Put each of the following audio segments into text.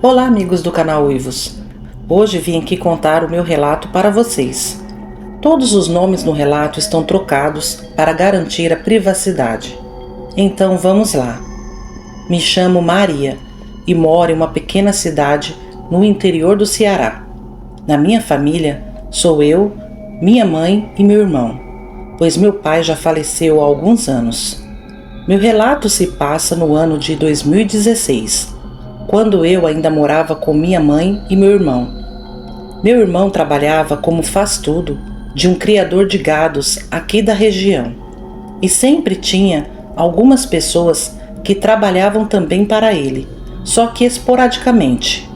Olá, amigos do canal Uivos. Hoje vim aqui contar o meu relato para vocês. Todos os nomes no relato estão trocados para garantir a privacidade. Então vamos lá. Me chamo Maria e moro em uma pequena cidade no interior do Ceará. Na minha família sou eu, minha mãe e meu irmão, pois meu pai já faleceu há alguns anos. Meu relato se passa no ano de 2016, quando eu ainda morava com minha mãe e meu irmão. Meu irmão trabalhava como faz-tudo de um criador de gados aqui da região, e sempre tinha algumas pessoas que trabalhavam também para ele, só que esporadicamente.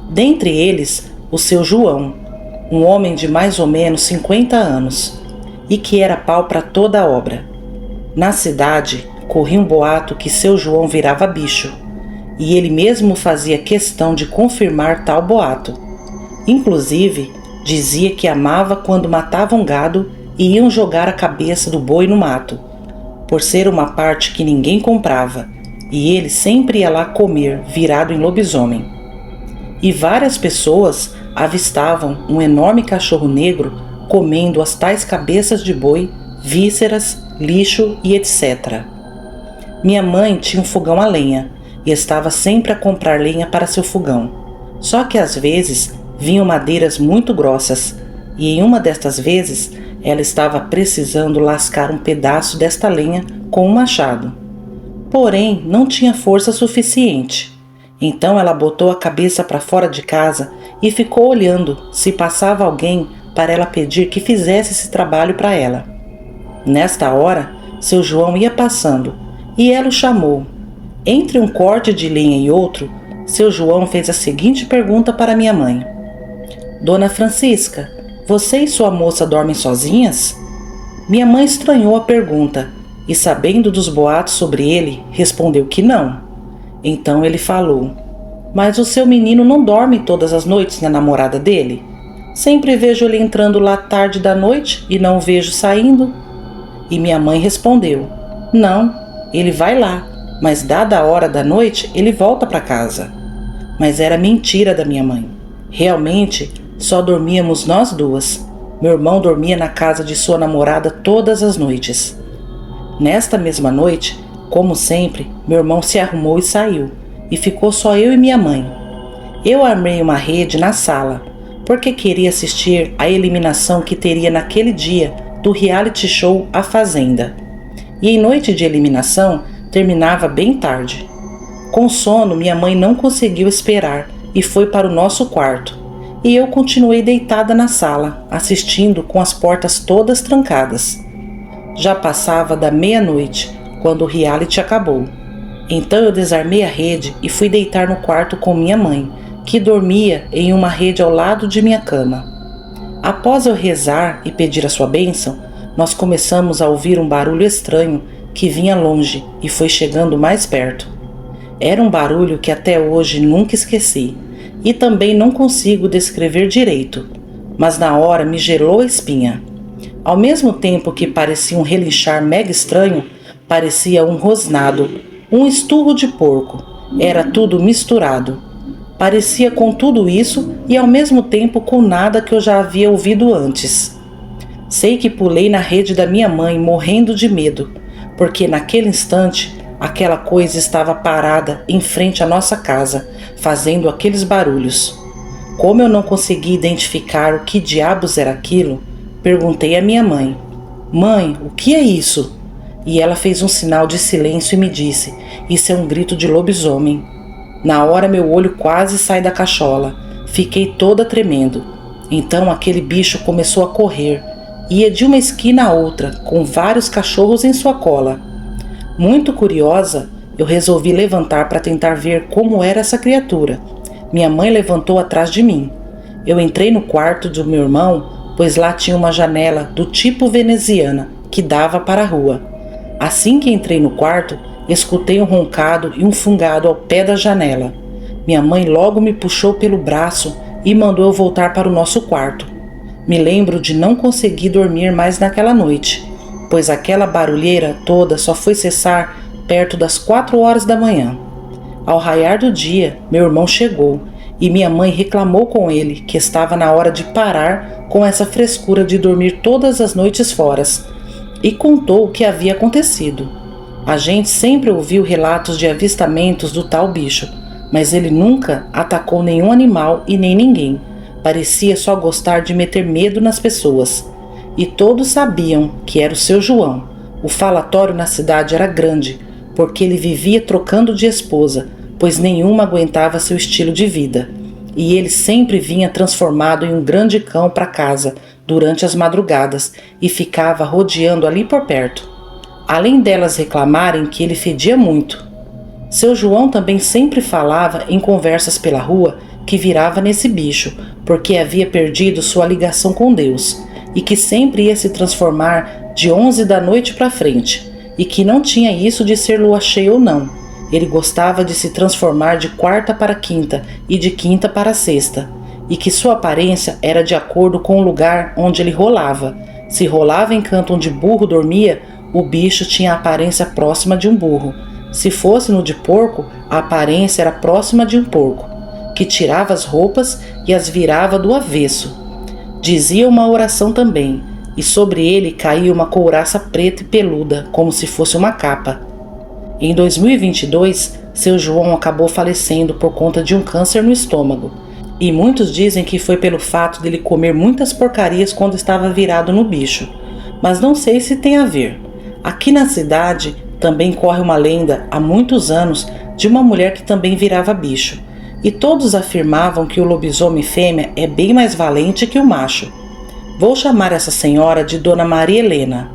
Dentre eles, o seu João, um homem de mais ou menos 50 anos, e que era pau para toda a obra. Na cidade, corria um boato que seu João virava bicho, e ele mesmo fazia questão de confirmar tal boato. Inclusive, dizia que amava quando matavam gado e iam jogar a cabeça do boi no mato, por ser uma parte que ninguém comprava, e ele sempre ia lá comer, virado em lobisomem. E várias pessoas avistavam um enorme cachorro negro comendo as tais cabeças de boi, vísceras, lixo e etc. Minha mãe tinha um fogão a lenha e estava sempre a comprar lenha para seu fogão. Só que às vezes vinham madeiras muito grossas, e em uma destas vezes ela estava precisando lascar um pedaço desta lenha com um machado. Porém, não tinha força suficiente. Então ela botou a cabeça para fora de casa e ficou olhando se passava alguém para ela pedir que fizesse esse trabalho para ela. Nesta hora, seu João ia passando e ela o chamou. Entre um corte de lenha e outro, seu João fez a seguinte pergunta para minha mãe: Dona Francisca, você e sua moça dormem sozinhas? Minha mãe estranhou a pergunta e, sabendo dos boatos sobre ele, respondeu que não. Então ele falou: Mas o seu menino não dorme todas as noites na namorada dele? Sempre vejo ele entrando lá tarde da noite e não o vejo saindo. E minha mãe respondeu: Não, ele vai lá, mas dada a hora da noite ele volta para casa. Mas era mentira da minha mãe. Realmente só dormíamos nós duas. Meu irmão dormia na casa de sua namorada todas as noites. Nesta mesma noite, como sempre, meu irmão se arrumou e saiu, e ficou só eu e minha mãe. Eu armei uma rede na sala, porque queria assistir à eliminação que teria naquele dia do reality show A Fazenda. E em noite de eliminação, terminava bem tarde. Com sono, minha mãe não conseguiu esperar e foi para o nosso quarto. E eu continuei deitada na sala, assistindo com as portas todas trancadas. Já passava da meia-noite, quando o reality acabou. Então eu desarmei a rede e fui deitar no quarto com minha mãe, que dormia em uma rede ao lado de minha cama. Após eu rezar e pedir a sua bênção, nós começamos a ouvir um barulho estranho que vinha longe e foi chegando mais perto. Era um barulho que até hoje nunca esqueci e também não consigo descrever direito, mas na hora me gelou a espinha. Ao mesmo tempo que parecia um relinchar mega estranho, parecia um rosnado, um esturro de porco. Era tudo misturado. Parecia com tudo isso e ao mesmo tempo com nada que eu já havia ouvido antes. Sei que pulei na rede da minha mãe morrendo de medo, porque naquele instante aquela coisa estava parada em frente à nossa casa, fazendo aqueles barulhos. Como eu não consegui identificar o que diabos era aquilo, perguntei à minha mãe: Mãe, o que é isso? E ela fez um sinal de silêncio e me disse: Isso é um grito de lobisomem. Na hora meu olho quase sai da cachola, fiquei toda tremendo. Então aquele bicho começou a correr, ia de uma esquina a outra, com vários cachorros em sua cola. Muito curiosa, eu resolvi levantar para tentar ver como era essa criatura. Minha mãe levantou atrás de mim. Eu entrei no quarto do meu irmão, pois lá tinha uma janela do tipo veneziana, que dava para a rua. Assim que entrei no quarto, escutei um roncado e um fungado ao pé da janela. Minha mãe logo me puxou pelo braço e mandou eu voltar para o nosso quarto. Me lembro de não conseguir dormir mais naquela noite, pois aquela barulheira toda só foi cessar perto das 4 horas da manhã. Ao raiar do dia, meu irmão chegou e minha mãe reclamou com ele que estava na hora de parar com essa frescura de dormir todas as noites fora e contou o que havia acontecido. A gente sempre ouviu relatos de avistamentos do tal bicho, mas ele nunca atacou nenhum animal e nem ninguém. Parecia só gostar de meter medo nas pessoas. E todos sabiam que era o seu João. O falatório na cidade era grande, porque ele vivia trocando de esposa, pois nenhuma aguentava seu estilo de vida. E ele sempre vinha transformado em um grande cão para casa durante as madrugadas e ficava rodeando ali por perto. Além delas reclamarem que ele fedia muito. Seu João também sempre falava em conversas pela rua que virava nesse bicho, porque havia perdido sua ligação com Deus e que sempre ia se transformar de 11 da noite para frente, e que não tinha isso de ser lua cheia ou não. Ele gostava de se transformar de quarta para quinta e de quinta para sexta, e que sua aparência era de acordo com o lugar onde ele rolava. Se rolava em canto onde burro dormia, o bicho tinha a aparência próxima de um burro. Se fosse no de porco, a aparência era próxima de um porco, que tirava as roupas e as virava do avesso. Dizia uma oração também, e sobre ele caía uma couraça preta e peluda, como se fosse uma capa. Em 2022, seu João acabou falecendo por conta de um câncer no estômago, e muitos dizem que foi pelo fato dele comer muitas porcarias quando estava virado no bicho, mas não sei se tem a ver. Aqui na cidade também corre uma lenda há muitos anos de uma mulher que também virava bicho, e todos afirmavam que o lobisomem fêmea é bem mais valente que o macho. Vou chamar essa senhora de Dona Maria Helena.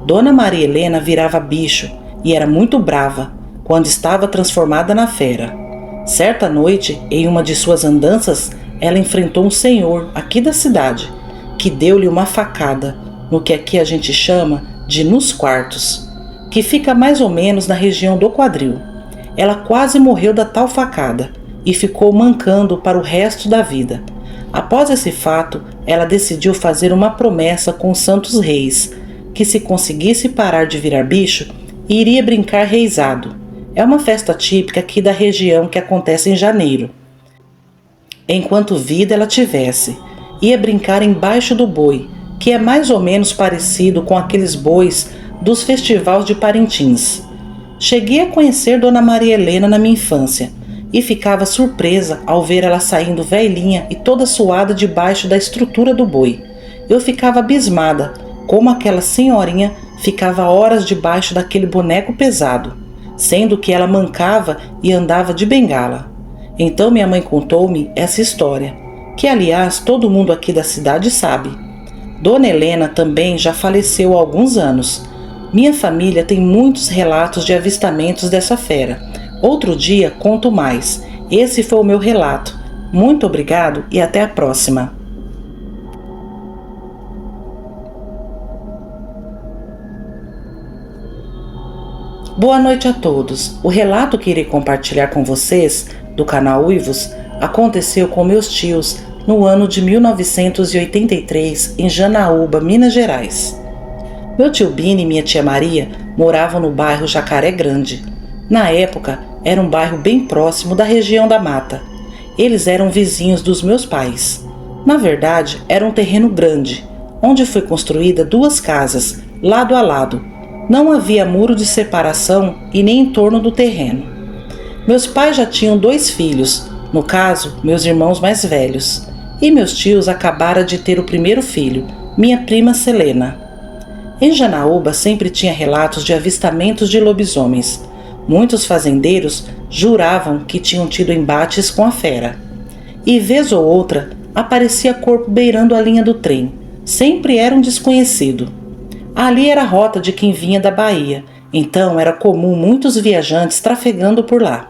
Dona Maria Helena virava bicho e era muito brava quando estava transformada na fera. Certa noite, em uma de suas andanças, ela enfrentou um senhor aqui da cidade, que deu-lhe uma facada, no que aqui a gente chama de nos quartos, que fica mais ou menos na região do quadril. Ela quase morreu da tal facada e ficou mancando para o resto da vida. Após esse fato, ela decidiu fazer uma promessa com os santos reis, que se conseguisse parar de virar bicho, iria brincar reizado. É uma festa típica aqui da região que acontece em janeiro. Enquanto vida ela tivesse, ia brincar embaixo do boi, que é mais ou menos parecido com aqueles bois dos festivais de Parintins. Cheguei a conhecer Dona Maria Helena na minha infância, e ficava surpresa ao ver ela saindo velhinha e toda suada debaixo da estrutura do boi. Eu ficava abismada como aquela senhorinha ficava horas debaixo daquele boneco pesado, sendo que ela mancava e andava de bengala. Então minha mãe contou-me essa história, que aliás todo mundo aqui da cidade sabe. Dona Helena também já faleceu há alguns anos. Minha família tem muitos relatos de avistamentos dessa fera. Outro dia conto mais. Esse foi o meu relato. Muito obrigado e até a próxima. Boa noite a todos. O relato que irei compartilhar com vocês do canal Uivos aconteceu com meus tios no ano de 1983 em Janaúba, Minas Gerais. Meu tio Bini e minha tia Maria moravam no bairro Jacaré Grande. Na época, era um bairro bem próximo da região da mata. Eles eram vizinhos dos meus pais. Na verdade, era um terreno grande, onde foi construída 2 casas, lado a lado. Não havia muro de separação e nem em torno do terreno. Meus pais já tinham 2 filhos, no caso, meus irmãos mais velhos. E meus tios acabaram de ter o primeiro filho, minha prima Selena. Em Janaúba sempre tinha relatos de avistamentos de lobisomens. Muitos fazendeiros juravam que tinham tido embates com a fera. E vez ou outra aparecia corpo beirando a linha do trem. Sempre era um desconhecido. Ali era a rota de quem vinha da Bahia, então era comum muitos viajantes trafegando por lá.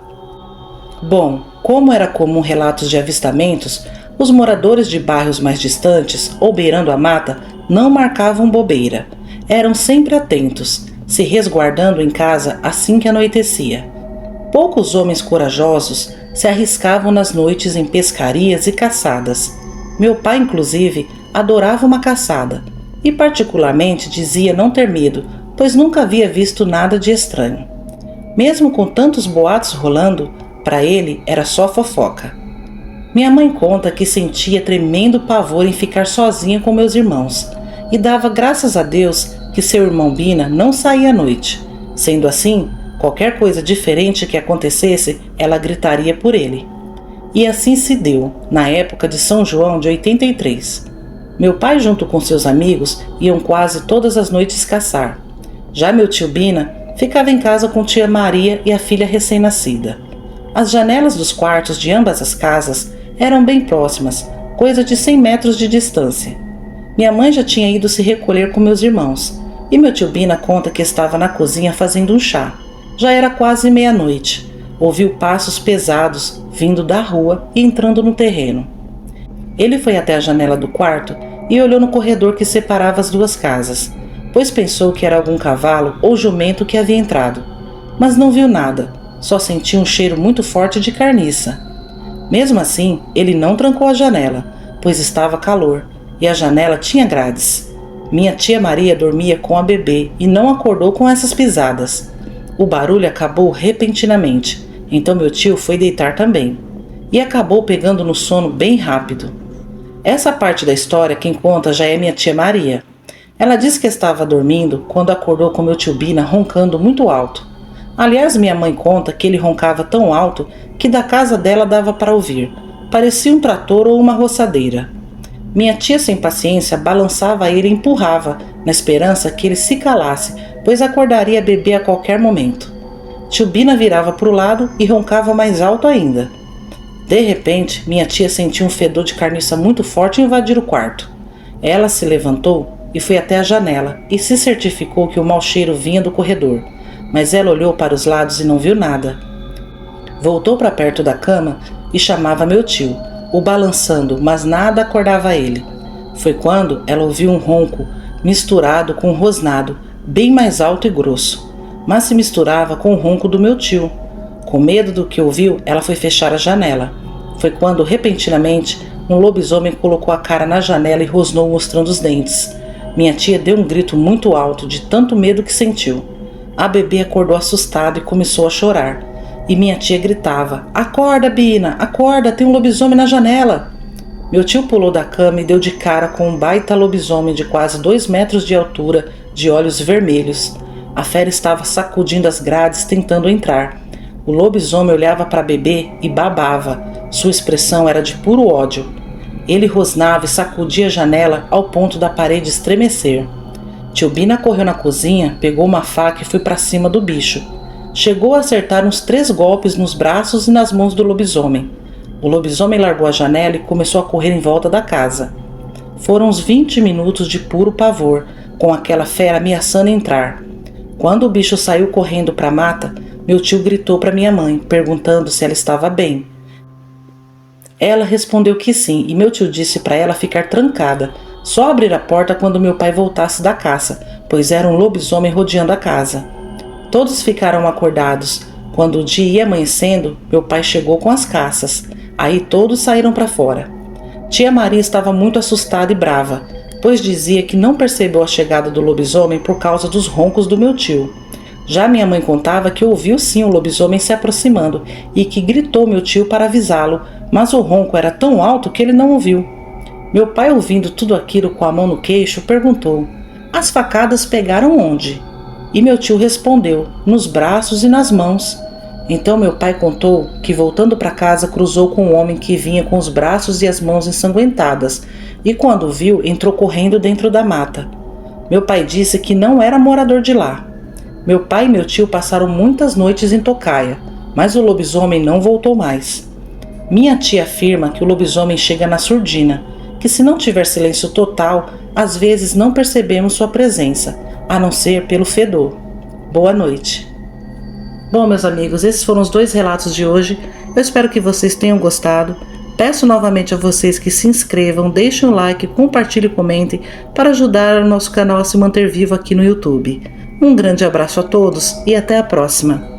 Bom, como era comum relatos de avistamentos, os moradores de bairros mais distantes ou beirando a mata não marcavam bobeira. Eram sempre atentos, se resguardando em casa assim que anoitecia. Poucos homens corajosos se arriscavam nas noites em pescarias e caçadas. Meu pai, inclusive, adorava uma caçada e particularmente dizia não ter medo, pois nunca havia visto nada de estranho. Mesmo com tantos boatos rolando, para ele era só fofoca. Minha mãe conta que sentia tremendo pavor em ficar sozinha com meus irmãos e dava graças a Deus que seu irmão Bina não saía à noite. Sendo assim, qualquer coisa diferente que acontecesse, ela gritaria por ele. E assim se deu, na época de São João de 83. Meu pai junto com seus amigos iam quase todas as noites caçar. Já meu tio Bina ficava em casa com tia Maria e a filha recém-nascida. As janelas dos quartos de ambas as casas eram bem próximas, coisa de 100 metros de distância. Minha mãe já tinha ido se recolher com meus irmãos, e meu tio Bina conta que estava na cozinha fazendo um chá. Já era quase meia-noite. Ouviu passos pesados vindo da rua e entrando no terreno. Ele foi até a janela do quarto e olhou no corredor que separava as duas casas, pois pensou que era algum cavalo ou jumento que havia entrado. Mas não viu nada, só sentiu um cheiro muito forte de carniça. Mesmo assim, ele não trancou a janela, pois estava calor e a janela tinha grades. Minha tia Maria dormia com a bebê e não acordou com essas pisadas. O barulho acabou repentinamente, então meu tio foi deitar também. E acabou pegando no sono bem rápido. Essa parte da história quem conta já é minha tia Maria. Ela disse que estava dormindo quando acordou com meu tio Bina roncando muito alto. Aliás, minha mãe conta que ele roncava tão alto que da casa dela dava para ouvir. Parecia um trator ou uma roçadeira. Minha tia, sem paciência, balançava ele e empurrava, na esperança que ele se calasse, pois acordaria a bebê a qualquer momento. Tio Bina virava para o lado e roncava mais alto ainda. De repente, minha tia sentiu um fedor de carniça muito forte invadir o quarto. Ela se levantou e foi até a janela e se certificou que o mau cheiro vinha do corredor, mas ela olhou para os lados e não viu nada. Voltou para perto da cama e chamava meu tio, o balançando, mas nada acordava ele. Foi quando ela ouviu um ronco misturado com um rosnado, bem mais alto e grosso, mas se misturava com o ronco do meu tio. Com medo do que ouviu, ela foi fechar a janela. Foi quando, repentinamente, um lobisomem colocou a cara na janela e rosnou mostrando os dentes. Minha tia deu um grito muito alto de tanto medo que sentiu. A bebê acordou assustada e começou a chorar. E minha tia gritava: "Acorda, Bina! Acorda! Tem um lobisomem na janela!" Meu tio pulou da cama e deu de cara com um baita lobisomem de quase 2 metros de altura, de olhos vermelhos. A fera estava sacudindo as grades tentando entrar. O lobisomem olhava para a bebê e babava. Sua expressão era de puro ódio. Ele rosnava e sacudia a janela ao ponto da parede estremecer. Tio Bina correu na cozinha, pegou uma faca e foi para cima do bicho. Chegou a acertar uns 3 golpes nos braços e nas mãos do lobisomem. O lobisomem largou a janela e começou a correr em volta da casa. Foram uns 20 minutos de puro pavor, com aquela fera ameaçando entrar. Quando o bicho saiu correndo para a mata, meu tio gritou para minha mãe, perguntando se ela estava bem. Ela respondeu que sim, e meu tio disse para ela ficar trancada, só abrir a porta quando meu pai voltasse da caça, pois era um lobisomem rodeando a casa. Todos ficaram acordados. Quando o dia ia amanhecendo, meu pai chegou com as caças. Aí todos saíram para fora. Tia Maria estava muito assustada e brava, pois dizia que não percebeu a chegada do lobisomem por causa dos roncos do meu tio. Já minha mãe contava que ouviu sim o lobisomem se aproximando e que gritou meu tio para avisá-lo, mas o ronco era tão alto que ele não ouviu. Meu pai, ouvindo tudo aquilo com a mão no queixo, perguntou: "As facadas pegaram onde?" E meu tio respondeu: "Nos braços e nas mãos." Então meu pai contou que, voltando para casa, cruzou com um homem que vinha com os braços e as mãos ensanguentadas, e quando o viu, entrou correndo dentro da mata. Meu pai disse que não era morador de lá. Meu pai e meu tio passaram muitas noites em tocaia, mas o lobisomem não voltou mais. Minha tia afirma que o lobisomem chega na surdina, que se não tiver silêncio total, às vezes não percebemos sua presença, a não ser pelo fedor. Boa noite. Bom, meus amigos, esses foram os 2 relatos de hoje. Eu espero que vocês tenham gostado. Peço novamente a vocês que se inscrevam, deixem um like, compartilhem e comentem para ajudar o nosso canal a se manter vivo aqui no YouTube. Um grande abraço a todos e até a próxima.